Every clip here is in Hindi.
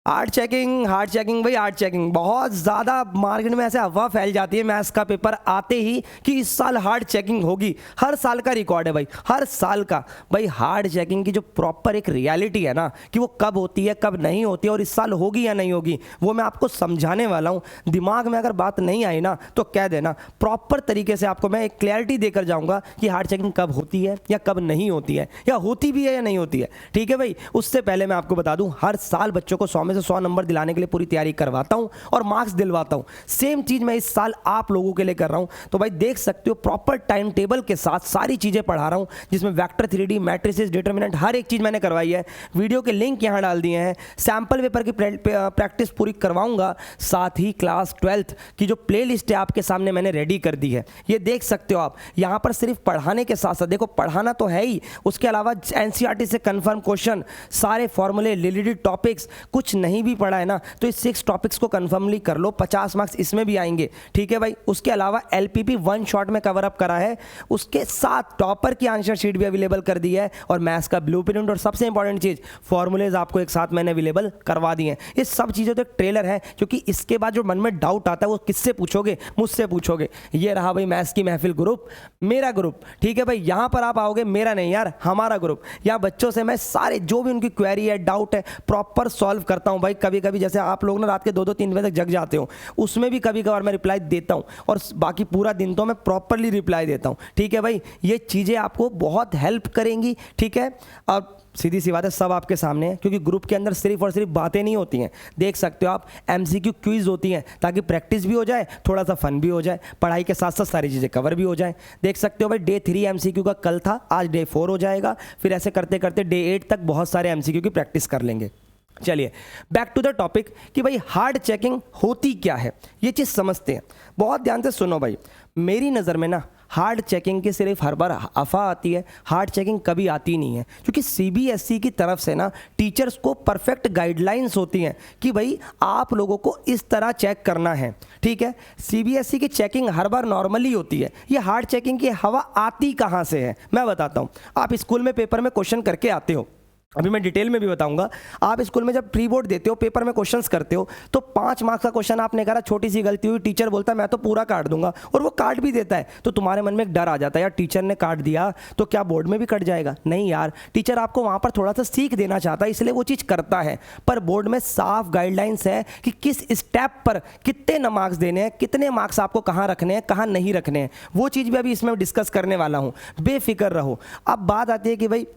हार्ड चेकिंग भाई, हार्ड चेकिंग बहुत ज़्यादा मार्केट में ऐसे अफवाह फैल जाती है मैथ्स का पेपर आते ही कि इस साल हार्ड चेकिंग होगी। हर साल का रिकॉर्ड है भाई, हर साल का। भाई हार्ड चेकिंग की जो प्रॉपर एक रियलिटी है ना कि वो कब होती है कब नहीं होती है और इस साल होगी या नहीं होगी, वो मैं आपको समझाने वाला हूँ। दिमाग में अगर बात नहीं आई ना तो कह देना, प्रॉपर तरीके से आपको मैं एक क्लैरिटी देकर जाऊँगा कि हार्ड चेकिंग कब होती है या कब नहीं होती है, या होती भी है या नहीं होती है। ठीक है भाई, उससे पहले मैं आपको बता दूँ, हर साल बच्चों को 100 में से 100 नंबर दिलाने के लिए पूरी तैयारी करवाता हूं और मार्क्स दिलवाता हूं। सेम चीज मैं इस साल आप लोगों के लिए कर रहा हूं। तो भाई देख सकते हो प्रॉपर टाइम टेबल के साथ सारी चीजें पढ़ा रहा हूं, जिसमें वेक्टर 3D, मैट्रिसेस, डिटरमिनेंट, हर एक चीज मैंने करवाई है। वीडियो के लिंक यहां डाल दिए हैं। सैंपल पेपर की प्रैक्टिस पूरी करवाऊंगा, साथ ही क्लास 12th की जो प्ले लिस्ट है आपके सामने मैंने रेडी कर दी है। ये देख सकते हो आप, यहां पर सिर्फ पढ़ाने के साथ साथ देखो, पढ़ाना तो है ही, उसके अलावा एनसीईआरटी से कंफर्म क्वेश्चन, सारे फॉर्मूले, रिलेटेड टॉपिक्स, कुछ नहीं भी पढ़ा है ना तो इस 6 टॉपिक्स को कंफर्मली कर लो, 50 मार्क्स इसमें भी आएंगे। ठीक है भाई, उसके अलावा एलपीपी 1 शॉट में कवर अप करा है, उसके साथ टॉपर की आंसर शीट भी अवेलेबल कर दी है और मैथ्स का ब्लूप्रिंट, और सबसे इंपॉर्टेंट चीज फॉर्मूलेज आपको एक साथ मैंने अवेलेबल करवा दिए हैं। ये सब चीजें तो एक ट्रेलर है, क्योंकि इसके बाद जो मन में डाउट आता है वो किससे पूछोगे? मुझसे पूछोगे। ये रहा भाई मैथ्स की महफिल ग्रुप, मेरा ग्रुप। ठीक है भाई, यहां पर आप आओगे, मेरा नहीं यार, हमारा ग्रुप। यहाँ बच्चों से मैं सारे जो भी उनकी क्वेरी है, डाउट है, प्रॉपर सॉल्व करता हूं भाई। कभी कभी जैसे आप लोग ना रात के 2-2 3 बजे तक जग जाते हो, उसमें भी कभी कभार मैं रिप्लाई देता हूं, और बाकी पूरा दिन तो मैं प्रॉपरली रिप्लाई देता हूं। ठीक है भाई, ये चीजें आपको बहुत हेल्प करेंगी। ठीक है, अब सीधी सी बात है, सब आपके सामने है, क्योंकि ग्रुप के अंदर सिर्फ और सिर्फ बातें नहीं होती हैं। देख सकते हो आप, एमसीक्यू क्विज होती हैं, ताकि प्रैक्टिस भी हो जाए, थोड़ा सा फन भी हो जाए, पढ़ाई के साथ साथ सारी चीज़ें कवर भी हो जाए। देख सकते हो भाई, डे 3 एमसीक्यू का कल था, आज डे 4 हो जाएगा, फिर ऐसे करते करते डे 8 तक बहुत सारे एमसीक्यू की प्रैक्टिस कर लेंगे। चलिए बैक टू द टॉपिक कि भाई हार्ड चेकिंग होती क्या है, ये चीज़ समझते हैं। बहुत ध्यान से सुनो भाई, मेरी नज़र में ना हार्ड चेकिंग की सिर्फ हर बार अफवाह आती है, हार्ड चेकिंग कभी आती नहीं है, क्योंकि सीबीएसई की तरफ से ना टीचर्स को परफेक्ट गाइडलाइंस होती हैं कि भाई आप लोगों को इस तरह चेक करना है। ठीक है, सीबीएसई की चेकिंग हर बार नॉर्मली होती है। ये हार्ड चेकिंग की हवा आती कहाँ से है मैं बताता हूँ। आप स्कूल में पेपर में क्वेश्चन करके आते हो, अभी मैं डिटेल में भी बताऊंगा। आप स्कूल में जब प्री बोर्ड देते हो, पेपर में क्वेश्चंस करते हो, तो 5 मार्क्स का क्वेश्चन आपने करा, छोटी सी गलती हुई, टीचर बोलता है मैं तो पूरा काट दूंगा, और वो काट भी देता है, तो तुम्हारे मन में एक डर आ जाता है, यार टीचर ने काट दिया तो क्या बोर्ड में भी कट जाएगा? नहीं यार, टीचर आपको वहां पर थोड़ा सा सीख देना चाहता है, इसलिए वो चीज़ करता है। पर बोर्ड में साफ गाइडलाइंस है कि किस स्टेप पर कितने मार्क्स देने हैं, कितने मार्क्स आपको कहाँ रखने हैं, कहाँ नहीं रखने हैं। वो चीज़ भी अभी इसमें डिस्कस करने वाला हूँ, बेफिक्र रहो। अब बात आती है कि भाई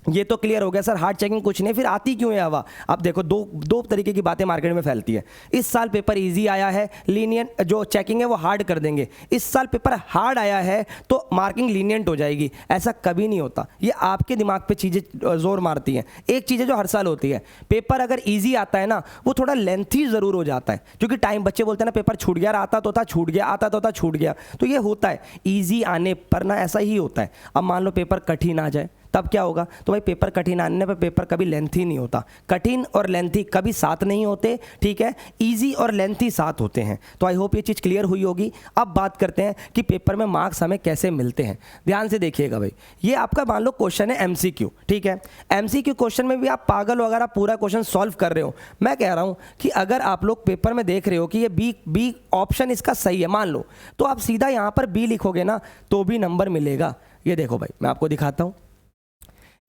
ये तो क्लियर हो गया सर, हार्ड चेकिंग कुछ नहीं, फिर आती क्यों है हवा? अब देखो, दो तरीके की बातें मार्केट में फैलती है। इस साल पेपर इजी आया है, लीनियंट जो चेकिंग है वो हार्ड कर देंगे। इस साल पेपर हार्ड आया है तो मार्किंग लीनियंट हो जाएगी। ऐसा कभी नहीं होता, ये आपके दिमाग पे चीज़ें जोर मारती हैं। एक चीज़ है जो हर साल होती है, पेपर अगर ईजी आता है ना वो थोड़ा लेंथी ज़रूर हो जाता है, क्योंकि टाइम, बच्चे बोलते हैं ना पेपर छूट गया, आता तो था छूट गया, आता तो था छूट गया, तो ये होता है ईजी आने पर ना, ऐसा ही होता है। अब मान लो पेपर कठिन आ जाए, तब क्या होगा? तो भाई पेपर कठिन आने पर पेपर कभी लेंथी नहीं होता, कठिन और लेंथी कभी साथ नहीं होते। ठीक है, इजी और लेंथी साथ होते हैं। तो आई होप ये चीज़ क्लियर हुई होगी। अब बात करते हैं कि पेपर में मार्क्स हमें कैसे मिलते हैं। ध्यान से देखिएगा भाई, ये आपका मान लो क्वेश्चन है एमसीक्यू। ठीक है, एमसीक्यू क्वेश्चन में भी आप पागल वगैरह पूरा क्वेश्चन सॉल्व कर रहे हो। मैं कह रहा हूँ कि अगर आप लोग पेपर में देख रहे हो कि ये बी ऑप्शन इसका सही है मान लो, तो आप सीधा यहाँ पर बी लिखोगे ना तो भी नंबर मिलेगा। ये देखो भाई, मैं आपको दिखाता हूँ।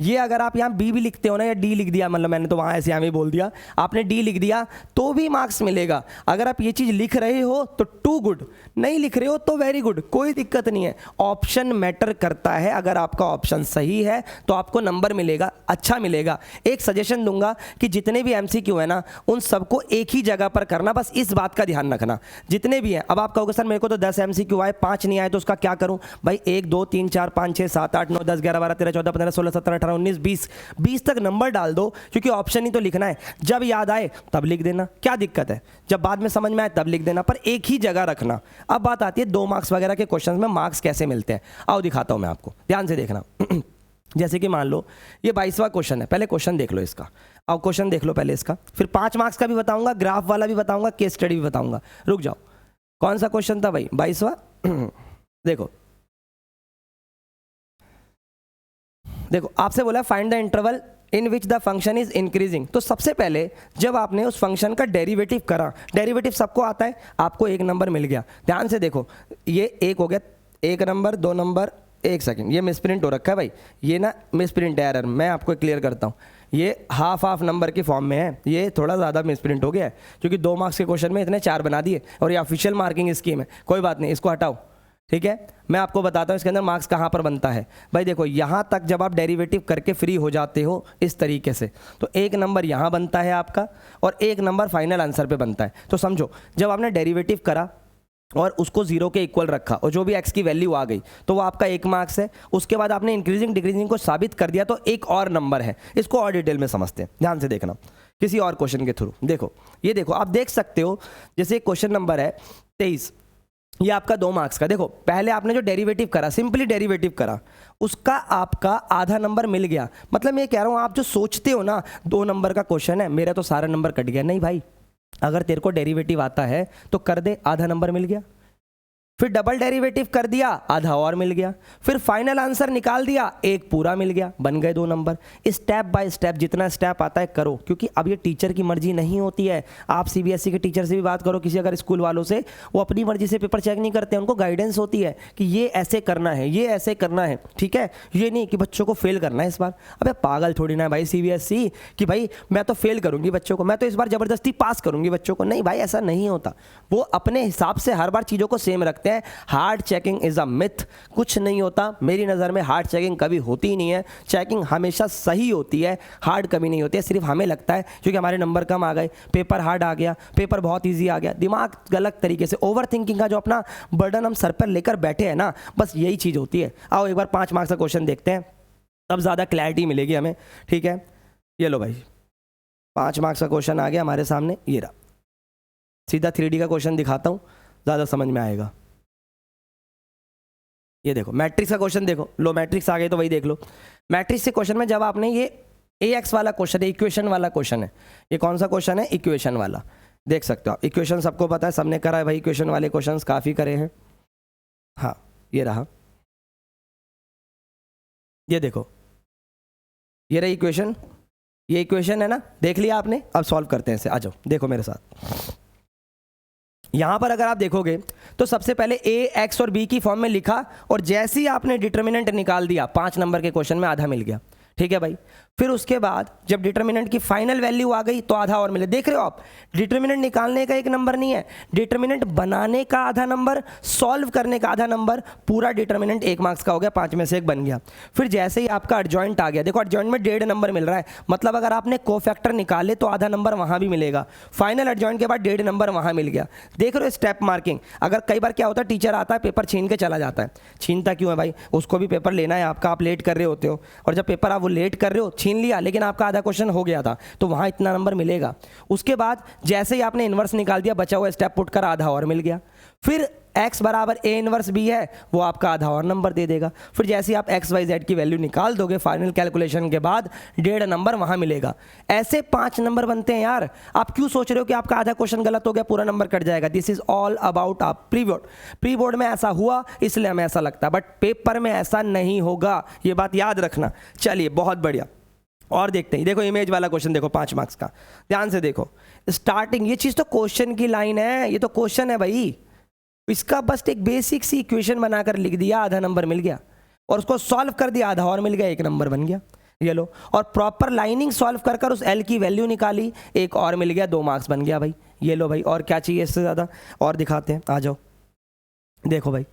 ये अगर आप यहाँ बी भी लिखते हो ना, या डी लिख दिया, मतलब मैंने तो वहाँ ऐसे यहाँ भी बोल दिया, आपने डी लिख दिया तो भी मार्क्स मिलेगा। अगर आप ये चीज़ लिख रहे हो तो टू गुड, नहीं लिख रहे हो तो वेरी गुड, कोई दिक्कत नहीं है। ऑप्शन मैटर करता है, अगर आपका ऑप्शन सही है तो आपको नंबर मिलेगा, अच्छा मिलेगा। एक सजेशन दूंगा कि जितने भी एमसीक्यू है ना उन सबको एक ही जगह पर करना, बस इस बात का ध्यान रखना जितने भी हैं। अब आप कहोगे सर मेरे को तो 10 एमसीक्यू आए, 5 नहीं आए, तो उसका क्या करूँ? भाई 1 2 3 4 5 6 7 8 9 10 11 12 13 14 15 16 17 18 19 20 तक नंबर डाल दो, क्योंकि ऑप्शन ही तो लिखना है। जब याद आए तब लिख देना, क्या दिक्कत है? जब बाद में समझ में आए तब लिख देना, पर एक ही जगह रखना। अब बात आती है 2 मार्क्स वगैरह के क्वेश्चंस में मार्क्स कैसे मिलते हैं। आओ दिखाता हूं मैं आपको, ध्यान से देखना। जैसे कि मान लो ये 22वां क्वेश्चन है, पहले क्वेश्चन देख लो इसका। अब क्वेश्चन देख लो पहले इसका, फिर 5 मार्क्स का भी बताऊंगा, ग्राफ वाला भी बताऊंगा, केस स्टडी भी बताऊंगा। रुक जाओ, कौन सा क्वेश्चन था भाई? 22वां। देखो देखो आपसे बोला find the interval in which the function is increasing. तो सबसे पहले जब आपने उस फंक्शन का डेरिवेटिव करा, डेरिवेटिव सबको आता है, आपको एक नंबर मिल गया। ध्यान से देखो, ये एक हो गया, एक नंबर, दो नंबर, एक सेकंड, ये मिसप्रिंट हो रखा है भाई, ये ना मिसप्रिंट है, एरर, मैं आपको क्लियर करता हूँ। ये हाफ हाफ नंबर की फॉर्म में है, ये थोड़ा ज़्यादा मिसप्रिंट हो गया है क्योंकि 2 मार्क्स के क्वेश्चन में इतने 4 बना दिए और ये ऑफिशियल मार्किंग स्कीम है। कोई बात नहीं, इसको हटाओ, ठीक है। मैं आपको बताता हूँ इसके अंदर मार्क्स कहाँ पर बनता है भाई। देखो यहाँ तक जब आप डेरिवेटिव करके फ्री हो जाते हो इस तरीके से, तो एक नंबर यहाँ बनता है आपका और एक नंबर फाइनल आंसर पे बनता है। तो समझो जब आपने डेरिवेटिव करा और उसको 0 के इक्वल रखा और जो भी x की वैल्यू आ गई तो वो आपका 1 मार्क्स है। उसके बाद आपने इंक्रीजिंग डिक्रीजिंग को साबित कर दिया तो एक और नंबर है। इसको और डिटेल में समझते हैं, ध्यान से देखना किसी और क्वेश्चन के थ्रू। देखो ये देखो, आप देख सकते हो जैसे क्वेश्चन नंबर है 23, ये आपका 2 मार्क्स का। देखो पहले आपने जो डेरिवेटिव करा, सिंपली डेरिवेटिव करा, उसका आपका आधा नंबर मिल गया। मतलब मैं कह रहा हूँ आप जो सोचते हो ना 2 नंबर का क्वेश्चन है, मेरा तो सारा नंबर कट गया, नहीं भाई, अगर तेरे को डेरिवेटिव आता है तो कर दे, आधा नंबर मिल गया। फिर डबल डेरिवेटिव कर दिया, आधा और मिल गया। फिर फाइनल आंसर निकाल दिया, एक पूरा मिल गया, बन गए 2 नंबर। स्टेप बाय स्टेप जितना स्टेप आता है करो, क्योंकि अब ये टीचर की मर्जी नहीं होती है। आप सीबीएसई के टीचर से भी बात करो, किसी अगर स्कूल वालों से, वो अपनी मर्जी से पेपर चेक नहीं करते, उनको गाइडेंस होती है कि ये ऐसे करना है, ये ऐसे करना है, ठीक है। ये नहीं कि बच्चों को फेल करना है इस बार। अबे पागल थोड़ी ना है भाई सीबीएसई कि भाई मैं तो फेल करूंगी बच्चों को, मैं तो इस बार जबरदस्ती पास करूंगी बच्चों को। नहीं भाई, ऐसा नहीं होता। वो अपने हिसाब से हर बार चीज़ों को सेम रखते हैं। Hard checking is a myth, कुछ नहीं होता। मेरी नज़र में हार्ड चेकिंग कभी होती ही नहीं है। चेकिंग हमेशा सही होती है, हार्ड कभी नहीं होती है। सिर्फ हमें लगता है क्योंकि हमारे नंबर कम आ गए, पेपर हार्ड आ गया, पेपर बहुत इजी आ गया, दिमाग गलत तरीके से ओवर थिंकिंग का जो अपना बर्डन हम सर पर लेकर बैठे हैं ना, बस यही चीज़ होती है। आओ एक बार 5 मार्क्स का क्वेश्चन देखते हैं, तब ज़्यादा क्लैरिटी मिलेगी हमें, ठीक है। ये लो भाई, 5 मार्क्स का क्वेश्चन आ गया हमारे सामने, ये रहा। सीधा 3D का क्वेश्चन दिखाता हूँ, ज़्यादा समझ में आएगा। ये देखो मैट्रिक्स का क्वेश्चन देखो, लो मैट्रिक्स आ गए तो वही देख लो। मैट्रिक्स के क्वेश्चन में जब आपने ये AX वाला क्वेश्चन है, इक्वेशन वाला क्वेश्चन है, ये कौन सा क्वेश्चन है, इक्वेशन वाला, देख सकते हो आप। इक्वेशन सबको पता है, सबने करा है भाई, इक्वेशन वाले क्वेश्चंस काफ़ी करे हैं। हाँ ये रहा, ये देखो, ये रही इक्वेशन, ये इक्वेशन है ना, देख लिया आपने। अब सॉल्व करते हैं इसे, आ जाओ देखो मेरे साथ। यहाँ पर अगर आप देखोगे तो सबसे पहले A, X और B की फॉर्म में लिखा और जैसे ही आपने डिटर्मिनेंट निकाल दिया, 5 नंबर के क्वेश्चन में आधा मिल गया, ठीक है भाई। फिर उसके बाद जब डिटर्मिनेंट की फाइनल वैल्यू आ गई तो आधा और मिले। देख रहे हो आप, डिटर्मिनेंट निकालने का 1 नंबर नहीं है, डिटर्मिनेंट बनाने का आधा नंबर, सॉल्व करने का आधा नंबर, पूरा डिटर्मिनेंट 1 मार्क्स का हो गया, 5 में से 1 बन गया। फिर जैसे ही आपका एडजॉइंट आ गया, देखो एडजॉइंट में 1.5 नंबर मिल रहा है, मतलब अगर आपने कोफैक्टर निकाले तो आधा नंबर वहाँ भी मिलेगा। फाइनल एडजॉइंट के बाद 1.5 नंबर वहाँ मिल गया। देख रहे हो स्टेप मार्किंग। अगर कई बार क्या होता है, टीचर आता है पेपर छीन के चला जाता है। छीनता क्यों है भाई, उसको भी पेपर लेना है आपका, आप लेट कर रहे होते हो, और जब पेपर आप वो लेट कर रहे हो, छीन लिया लेकिन आपका आधा क्वेश्चन हो गया था तो वहां इतना नंबर मिलेगा। उसके बाद जैसे ही आपने इन्वर्स निकाल दिया, बचा हुआ स्टेप पुट कर आधा और मिल गया। फिर x बराबर a इनवर्स b है, वो आपका आधा और नंबर दे देगा। फिर जैसे ही आप x y z की वैल्यू निकाल दोगे फाइनल कैलकुलेशन के बाद, 1.5 नंबर वहां मिलेगा। ऐसे 5 नंबर बनते हैं यार। आप क्यों सोच रहे हो कि आपका आधा क्वेश्चन गलत हो गया पूरा नंबर कट जाएगा? दिस इज ऑल अबाउट आप प्री बोर्ड। प्री बोर्ड में ऐसा हुआ इसलिए हमें ऐसा लगता है, बट पेपर में ऐसा नहीं होगा, ये बात याद रखना। चलिए बहुत बढ़िया, और देखते हैं। देखो इमेज वाला क्वेश्चन देखो, 5 मार्क्स का, ध्यान से देखो। स्टार्टिंग, ये चीज तो क्वेश्चन की लाइन है, ये तो क्वेश्चन है भाई। इसका बस एक बेसिक सी इक्वेशन बनाकर लिख दिया, आधा नंबर मिल गया, और उसको सॉल्व कर दिया, आधा और मिल गया, 1 नंबर बन गया। ये लो, और प्रॉपर लाइनिंग सॉल्व कर कर उस L की वैल्यू निकाली, 1 और मिल गया, 2 मार्क्स बन गया भाई। ये लो भाई, और क्या चाहिए इससे ज़्यादा? और दिखाते हैं, आ जाओ। देखो भाई,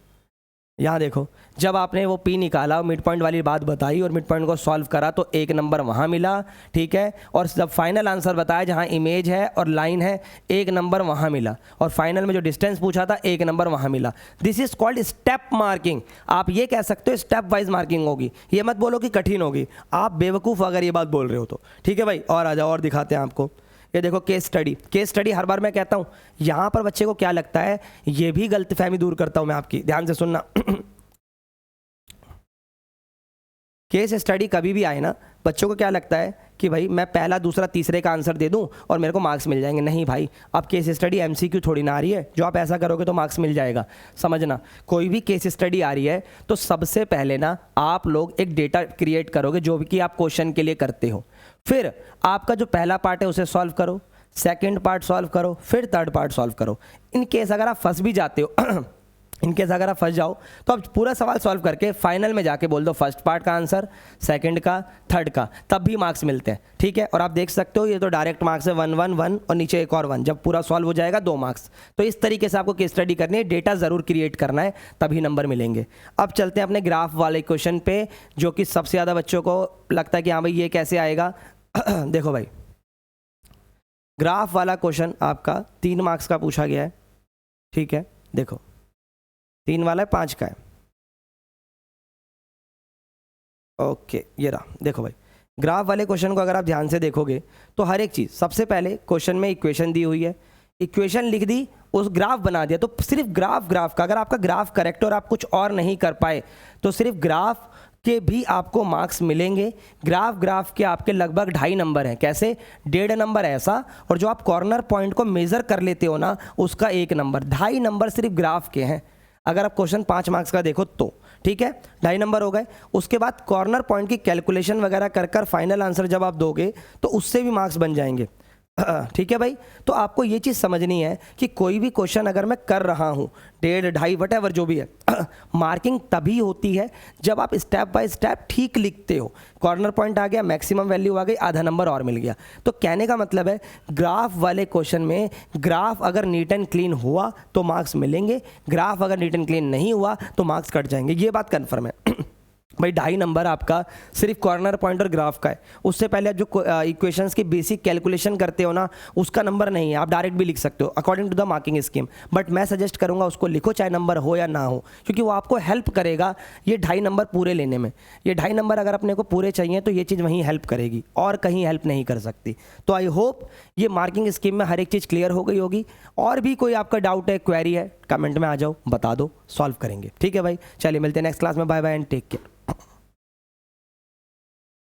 यहाँ देखो, जब आपने वो P निकाला, मिड पॉइंट वाली बात बताई और मिड पॉइंट को सॉल्व करा तो 1 नंबर वहाँ मिला, ठीक है। और जब फाइनल आंसर बताया जहाँ इमेज है और लाइन है, 1 नंबर वहाँ मिला, और फाइनल में जो डिस्टेंस पूछा था 1 नंबर वहाँ मिला। This is called step marking. आप ये कह सकते हो स्टेप वाइज मार्किंग होगी, ये मत बोलो कि कठिन होगी। आप बेवकूफ़ अगर ये बात बोल रहे हो तो, ठीक है भाई। और आ जाओ, और दिखाते हैं आपको। ये देखो केस स्टडी। केस स्टडी हर बार मैं कहता हूँ, यहाँ पर बच्चे को क्या लगता है, ये भी गलतफहमी दूर करता हूँ मैं आपकी, ध्यान से सुनना। केस स्टडी कभी भी आए ना, बच्चों को क्या लगता है कि भाई मैं पहला दूसरा तीसरे का आंसर दे दूं और मेरे को मार्क्स मिल जाएंगे। नहीं भाई, अब केस स्टडी एमसीक्यू थोड़ी ना आ रही है जो आप ऐसा करोगे तो मार्क्स मिल जाएगा। समझना, कोई भी केस स्टडी आ रही है तो सबसे पहले ना आप लोग एक डेटा क्रिएट करोगे जो भी कि आप क्वेश्चन के लिए करते हो। फिर आपका जो पहला पार्ट है उसे सॉल्व करो, सेकेंड पार्ट सॉल्व करो, फिर थर्ड पार्ट सॉल्व करो। इन केस अगर आप फंस भी जाते हो इनकेस अगर आप फंस जाओ तो आप पूरा सवाल सॉल्व करके फाइनल में जाके बोल दो फर्स्ट पार्ट का आंसर, सेकंड का, थर्ड का, तब भी मार्क्स मिलते हैं। ठीक है, और आप देख सकते हो ये तो डायरेक्ट मार्क्स है 1 1 1 और नीचे एक और 1, जब पूरा सॉल्व हो जाएगा 2 मार्क्स। तो इस तरीके से आपको केस स्टडी करनी है, डेटा ज़रूर क्रिएट करना है, तभी नंबर मिलेंगे। अब चलते हैं अपने ग्राफ वाले क्वेश्चन पे, जो कि सबसे ज़्यादा बच्चों को लगता है कि हाँ भाई ये कैसे आएगा। देखो भाई, ग्राफ वाला क्वेश्चन आपका 3 मार्क्स का पूछा गया है। ठीक है, देखो 3 वाला है, 5 का है। ओके, ये रहा। देखो भाई, ग्राफ वाले क्वेश्चन को अगर आप ध्यान से देखोगे तो हर एक चीज़, सबसे पहले क्वेश्चन में इक्वेशन दी हुई है, इक्वेशन लिख दी, उस ग्राफ बना दिया। तो सिर्फ ग्राफ का, अगर आपका ग्राफ करेक्ट और आप कुछ और नहीं कर पाए तो सिर्फ ग्राफ के भी आपको मार्क्स मिलेंगे। ग्राफ के आपके लगभग 2.5 नंबर हैं। कैसे? 1.5 नंबर ऐसा, और जो आप कॉर्नर पॉइंट को मेज़र कर लेते हो ना उसका 1 नंबर। 2.5 नंबर सिर्फ ग्राफ के हैं। अगर आप क्वेश्चन 5 मार्क्स का देखो तो ठीक है, 2.5 नंबर हो गए। उसके बाद कॉर्नर पॉइंट की कैलकुलेशन वगैरह कर फाइनल आंसर जब आप दोगे तो उससे भी मार्क्स बन जाएंगे। ठीक है भाई, तो आपको ये चीज़ समझनी है कि कोई भी क्वेश्चन अगर मैं कर रहा हूँ 1.5 2.5 वटेवर जो भी है, मार्किंग तभी होती है जब आप स्टेप बाय स्टेप ठीक लिखते हो। कॉर्नर पॉइंट आ गया, मैक्सिमम वैल्यू आ गई, आधा नंबर और मिल गया। तो कहने का मतलब है ग्राफ वाले क्वेश्चन में ग्राफ अगर नीट एंड क्लीन हुआ तो मार्क्स मिलेंगे, ग्राफ अगर नीट एंड क्लीन नहीं हुआ तो मार्क्स कट जाएंगे। ये बात कन्फर्म है। भाई 2.5 नंबर आपका सिर्फ कॉर्नर पॉइंट और ग्राफ का है। उससे पहले आप जो इक्वेशंस की बेसिक कैलकुलेशन करते हो ना उसका नंबर नहीं है, आप डायरेक्ट भी लिख सकते हो according to the marking scheme. But मैं सजेस्ट करूंगा उसको लिखो, चाहे नंबर हो या ना हो, क्योंकि वो आपको हेल्प करेगा ये 2.5 नंबर पूरे लेने में। ये 2.5 नंबर अगर अपने को पूरे चाहिए तो ये चीज़ वहीं हेल्प करेगी और कहीं हेल्प नहीं कर सकती। तो आई होप ये मार्किंग स्कीम में हर एक चीज़ क्लियर हो गई होगी। और भी कोई आपका डाउट है, क्वेरी है, कमेंट में आ जाओ, बता दो, सॉल्व करेंगे। ठीक है भाई, चलिए मिलते हैं नेक्स्ट क्लास में। Bye bye and take care.